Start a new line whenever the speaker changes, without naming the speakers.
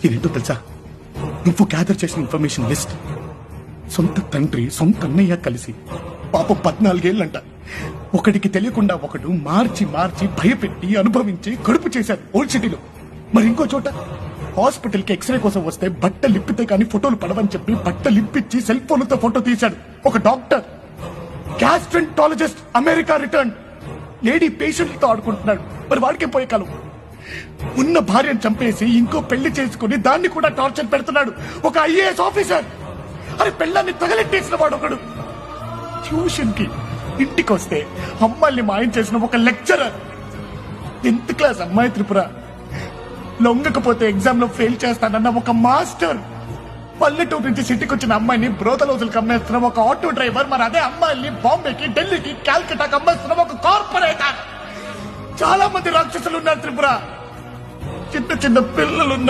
ఇదేంటో తెలుసా? నువ్వు గ్యాదర్ చేసిన ఇన్ఫర్మేషన్ లిస్ట్ సొంత తండ్రి సొంత అన్నయ్య కలిసి పాప 14 ఏళ్ళంట ఒకడికి తెలియకుండా ఒకడు మార్చి మార్చి భయపెట్టి అనుభవించి కడుపు చేశారు ఓల్డ్ సిటీలో. మరి ఇంకో చోట హాస్పిటల్ కి ఎక్స్రే కోసం వస్తే బట్టలిప్పితే కానీ ఫోటోలు పడవని చెప్పి బట్టలిప్పించి సెల్ ఫోన్లతో ఫోటో తీశాడు ఒక doctor. Gastroenterologist America return lady పేషెంట్లతో ఆడుకుంటున్నాడు. మరి వాడికే పోయే కాలం. ఉన్న భార్యను చంపేసి ఇంకో పెళ్లి చేసుకుని దాన్ని కూడా టార్చర్ పెడుతున్నాడు ఒక ఐఏఎస్ ఆఫీసర్. అరే పెళ్ళాన్ని తగలెట్టేసిన వాడు ఒకడు. ట్యూషన్ కి ఇంటికి వస్తే అమ్మాయిల్ని మాయం చేసిన ఒక లెక్చరర్. 10th క్లాస్ అమ్మాయి త్రిపుర. లొంగకపోతే ఎగ్జామ్ లో ఫెయిల్ చేస్తానన్న ఒక మాస్టర్. పల్లెటూరు నుంచి సిటీకి వచ్చిన అమ్మాయిని బ్రోతల రోజులకు అమ్మేస్తున్న ఒక ఆటో డ్రైవర్. మరి అదే అమ్మాయిల్ని బాంబేకి ఢిల్లీకి కాల్కటాకి అమ్మేస్తున్న ఒక కార్పొరేటర్. చాలా మంది రాక్షసులు ఉన్నారు త్రిపుర. చిన్న చిన్న పిల్లలున్నారు.